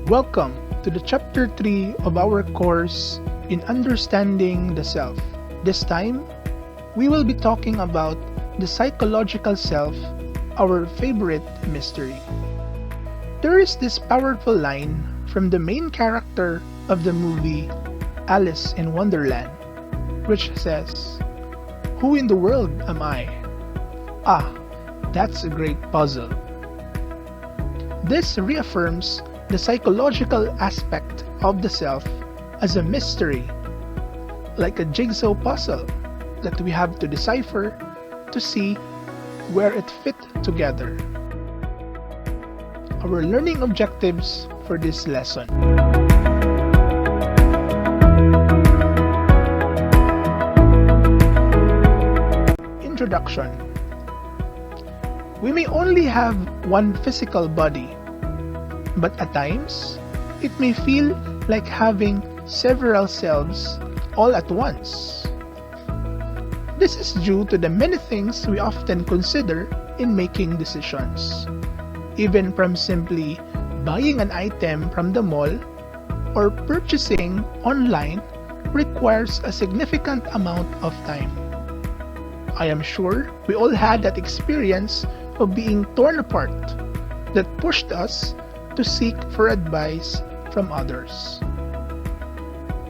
Welcome to the Chapter 3 of our course in Understanding the Self. This time, we will be talking about the psychological self, our favorite mystery. There is this powerful line from the main character of the movie Alice in Wonderland, which says, "Who in the world am I?" Ah, that's a great puzzle. This reaffirms the psychological aspect of the self as a mystery, like a jigsaw puzzle that we have to decipher to see where it fit together. Our learning objectives for this lesson. Introduction. We may only have one physical body, but at times, it may feel like having several selves all at once. This is due to the many things we often consider in making decisions, even from simply buying an item from the mall or purchasing online requires a significant amount of time. I am sure we all had that experience of being torn apart that pushed us to seek for advice from others.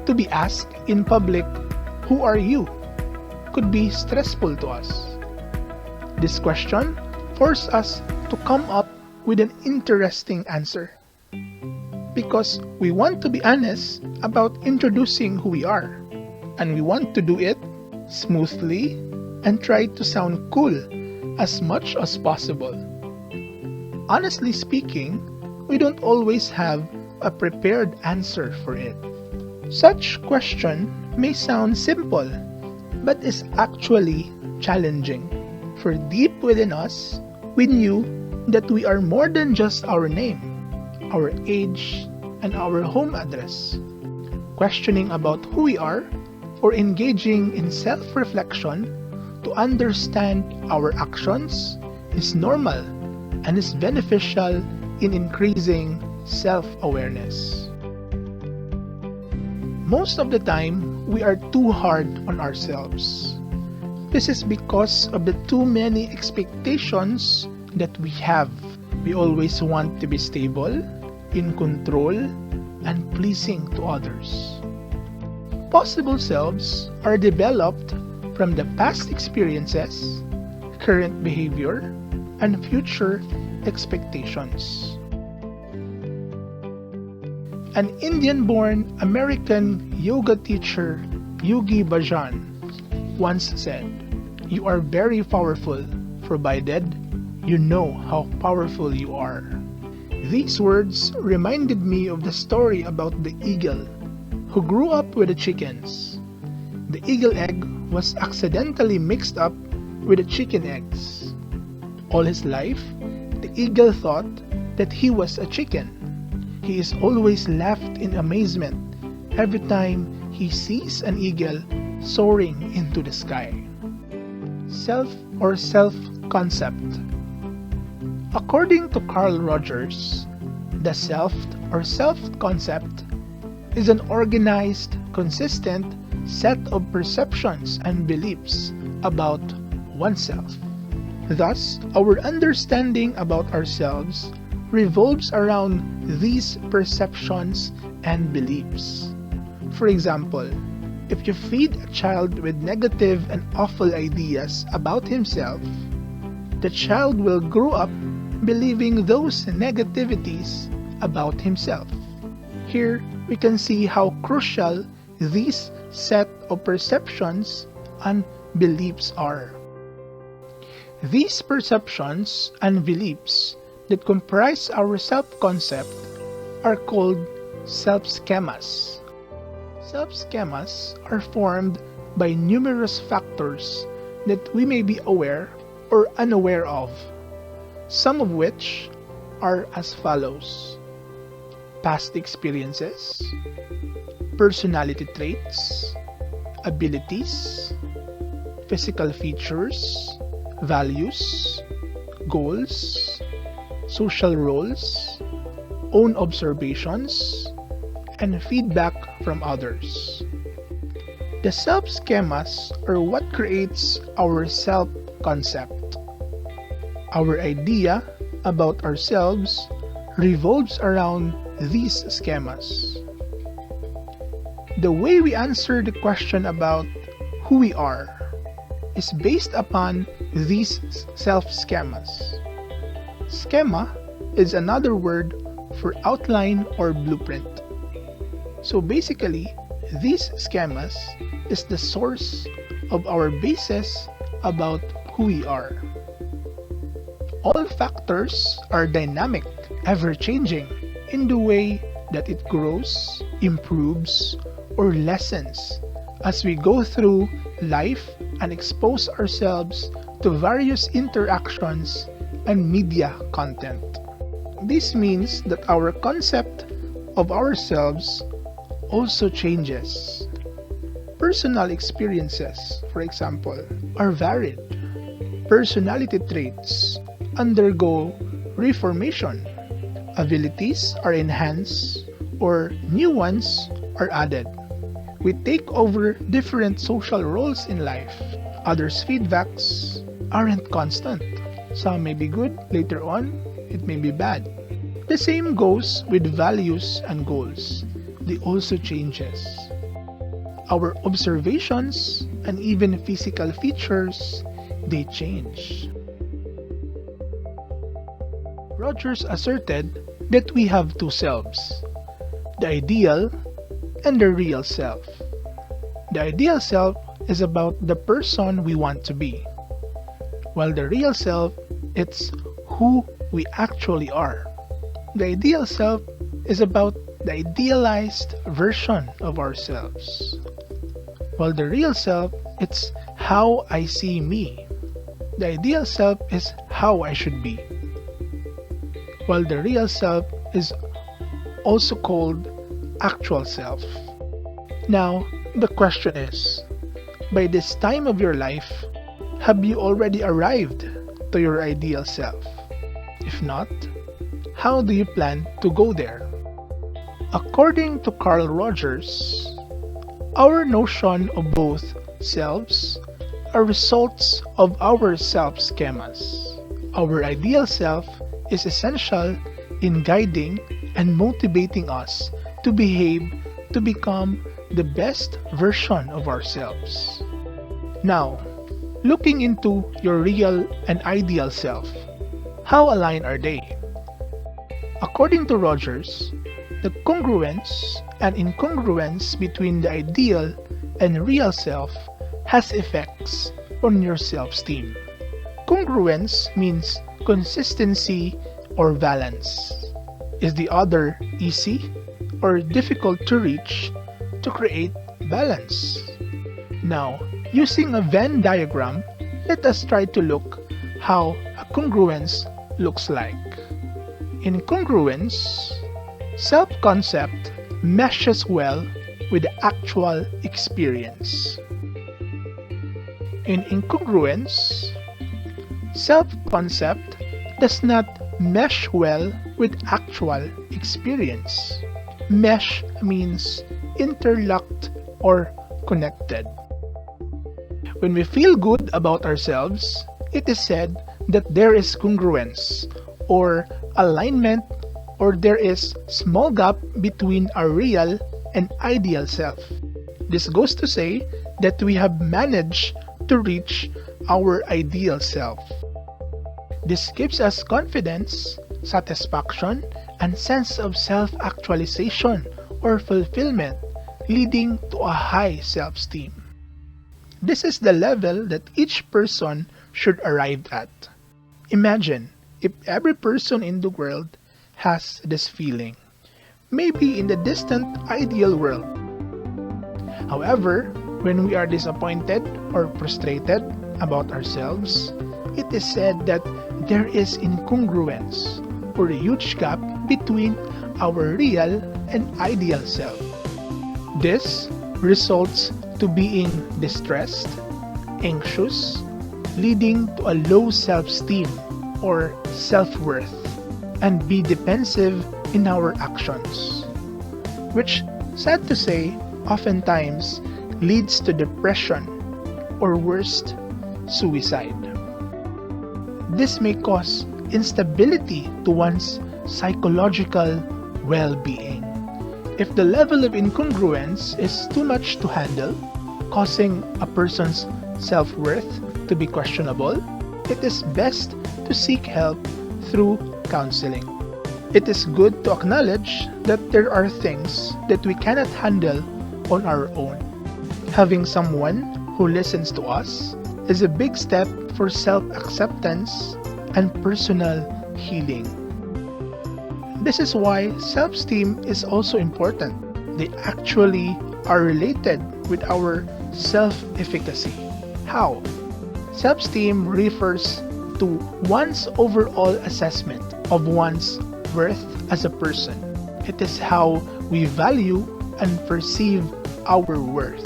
To be asked in public, "Who are you?" could be stressful to us. This question forced us to come up with an interesting answer, because we want to be honest about introducing who we are, and we want to do it smoothly and try to sound cool as much as possible. Honestly speaking, we don't always have a prepared answer for it. Such question may sound simple, but is actually challenging. For deep within us, we knew that we are more than just our name, our age, and our home address. Questioning about who we are or engaging in self-reflection to understand our actions is normal and is beneficial in increasing self-awareness. Most of the time, we are too hard on ourselves. This is because of the too many expectations that we have. We always want to be stable, in control, and pleasing to others. Possible selves are developed from the past experiences, current behavior, and future expectations. An Indian-born American yoga teacher, Yogi Bhajan, once said, "You are very powerful, provided you know how powerful you are." These words reminded me of the story about the eagle who grew up with the chickens. The eagle egg was accidentally mixed up with the chicken eggs. All his life, the eagle thought that he was a chicken. He is always left in amazement every time he sees an eagle soaring into the sky. Self or self-concept. According to Carl Rogers, the self or self-concept is an organized, consistent set of perceptions and beliefs about oneself. Thus, our understanding about ourselves revolves around these perceptions and beliefs. For example, if you feed a child with negative and awful ideas about himself, the child will grow up believing those negativities about himself. Here, we can see how crucial these set of perceptions and beliefs are. These perceptions and beliefs that comprise our self-concept are called self-schemas. Self-schemas are formed by numerous factors that we may be aware or unaware of, some of which are as follows: past experiences, personality traits, abilities, physical features, values, goals, social roles, own observations, and feedback from others. The self-schemas are what creates our self-concept. Our idea about ourselves revolves around these schemas. The way we answer the question about who we are is based upon these self-schemas. Schema is another word for outline or blueprint. So basically, these schemas is the source of our basis about who we are. All factors are dynamic, ever-changing in the way that it grows, improves, or lessens as we go through life and expose ourselves to various interactions and media content. This means that our concept of ourselves also changes. Personal experiences, for example, are varied. Personality traits undergo reformation. Abilities are enhanced or new ones are added. We take over different social roles in life. Others' feedbacks aren't constant. Some may be good, later on, it may be bad. The same goes with values and goals. They also changes. Our observations and even physical features, they change. Rogers asserted that we have two selves, the ideal and the real self. The ideal self is about the person we want to be, while the real self, it's who we actually are. The ideal self is about the idealized version of ourselves, while the real self, it's how I see me. The ideal self is how I should be, while the real self is also called actual self. Now, the question is, by this time of your life, have you already arrived to your ideal self? If not, how do you plan to go there? According to Carl Rogers, our notion of both selves are results of our self-schemas. Our ideal self is essential in guiding and motivating us to behave to become the best version of ourselves. Now, looking into your real and ideal self, how aligned are they? According to Rogers, the congruence and incongruence between the ideal and real self has effects on your self-esteem. Congruence means consistency or balance. Is the other easy or difficult to reach to create balance? Now, using a Venn diagram, let us try to look how a congruence looks like. In congruence, self-concept meshes well with the actual experience. In incongruence, self-concept does not mesh well with actual experience. Mesh means interlocked or connected. When we feel good about ourselves, it is said that there is congruence or alignment, or there is small gap between our real and ideal self. This goes to say that we have managed to reach our ideal self. This gives us confidence, satisfaction, and sense of self-actualization or fulfillment, leading to a high self-esteem. This is the level that each person should arrive at. Imagine if every person in the world has this feeling, maybe in the distant ideal world. However, when we are disappointed or frustrated about ourselves, it is said that there is incongruence or a huge gap between our real and ideal self. This results to being distressed, anxious, leading to a low self-esteem or self-worth, and be defensive in our actions, which, sad to say, oftentimes leads to depression or worst, suicide. This may cause instability to one's psychological well-being. If the level of incongruence is too much to handle, causing a person's self-worth to be questionable, it is best to seek help through counseling. It is good to acknowledge that there are things that we cannot handle on our own. Having someone who listens to us is a big step for self-acceptance and personal healing. This is why self-esteem is also important. They actually are related with our self-efficacy. How? Self-esteem refers to one's overall assessment of one's worth as a person. It is how we value and perceive our worth.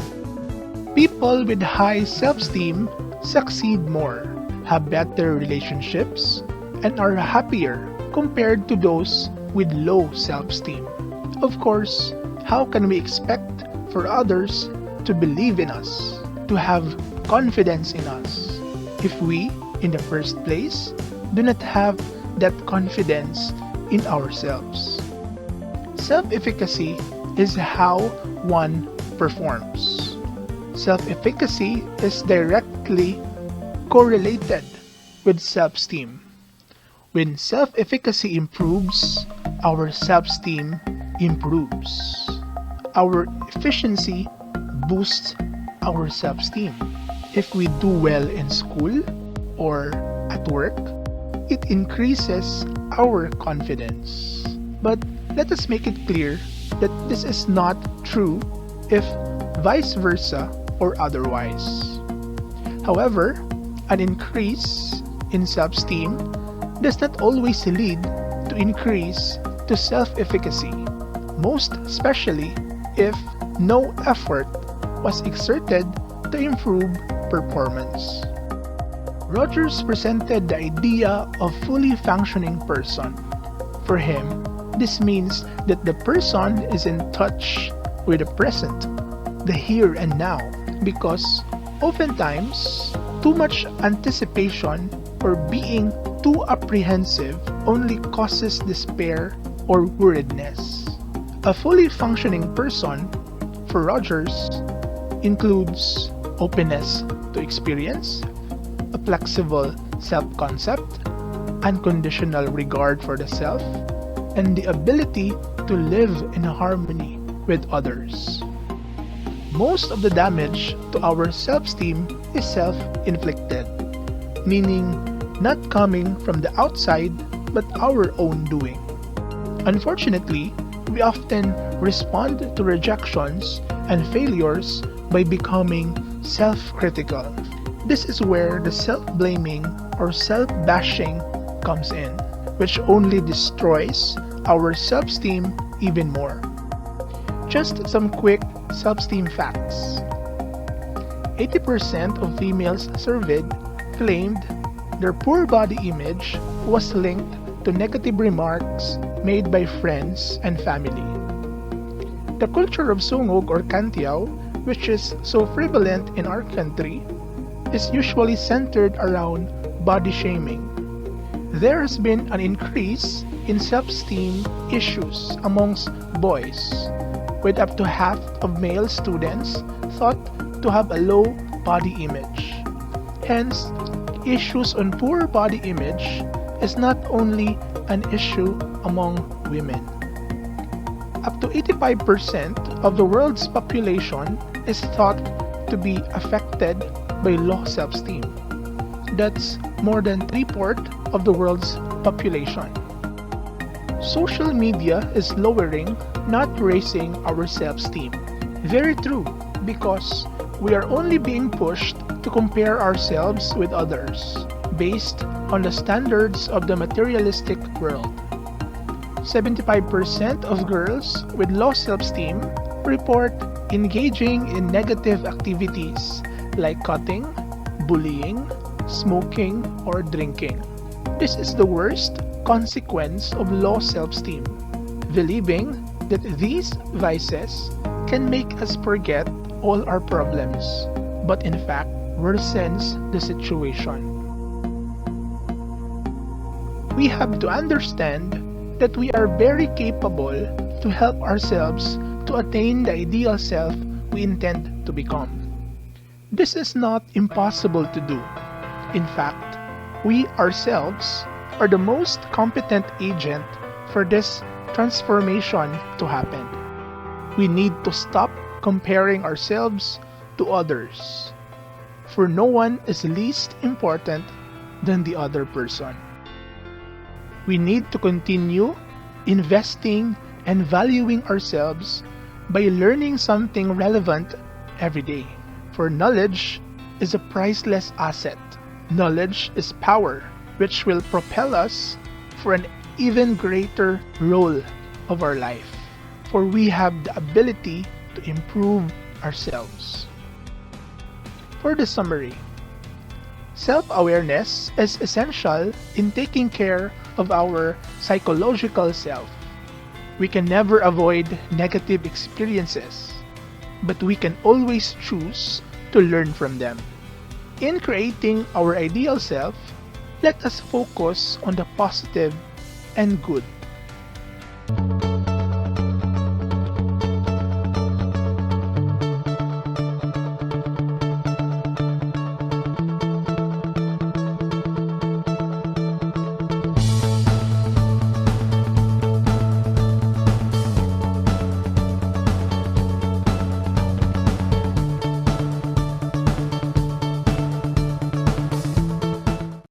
People with high self-esteem succeed more, have better relationships, and are happier compared to those with low self-esteem. Of course, how can we expect for others to believe in us, to have confidence in us, if we, in the first place, do not have that confidence in ourselves? Self-efficacy is how one performs. Self-efficacy is directly correlated with self-esteem. When self-efficacy improves, our self-esteem improves. Our efficiency boosts our self-esteem. If we do well in school or at work, it increases our confidence. But let us make it clear that this is not true if vice versa or otherwise. However, an increase in self-esteem does not always lead to increase to self-efficacy, most especially if no effort was exerted to improve performance. Rogers presented the idea of fully functioning person. For him, this means that the person is in touch with the present, the here and now, because oftentimes too much anticipation or being too apprehensive only causes despair or worriedness. A fully functioning person, for Rogers, includes openness to experience, a flexible self-concept, unconditional regard for the self, and the ability to live in harmony with others. Most of the damage to our self-esteem is self-inflicted, meaning not coming from the outside but our own doing. Unfortunately, we often respond to rejections and failures by becoming self-critical. This is where the self-blaming or self-bashing comes in, which only destroys our self-esteem even more. Just some quick self-esteem facts. 80% of females surveyed claimed their poor body image was linked to negative remarks made by friends and family. The culture of sungog or kantiao, which is so prevalent in our country, is usually centered around body shaming. There has been an increase in self-esteem issues amongst boys, with up to half of male students thought to have a low body image. Hence, issues on poor body image is not only an issue among women. Up to 85% of the world's population is thought to be affected by low self-esteem. That's more than 3/4 of the world's population. Social media is lowering, not raising our self-esteem. Very true, because we are only being pushed to compare ourselves with others based on the standards of the materialistic world. 75% of girls with low self-esteem report engaging in negative activities like cutting, bullying, smoking, or drinking. This is the worst consequence of low self-esteem. believing that these vices can make us forget all our problems, but in fact worsens the situation. We have to understand that we are very capable to help ourselves to attain the ideal self we intend to become. This is not impossible to do. In fact, we ourselves are the most competent agent for this transformation to happen. We need to stop comparing ourselves to others, for no one is least important than the other person. We need to continue investing and valuing ourselves by learning something relevant every day. For knowledge is a priceless asset. Knowledge is power, which will propel us for an even greater role of our life. For we have the ability to improve ourselves. For the summary, self-awareness is essential in taking care of our psychological self. We can never avoid negative experiences, but we can always choose to learn from them. In creating our ideal self, let us focus on the positive and good.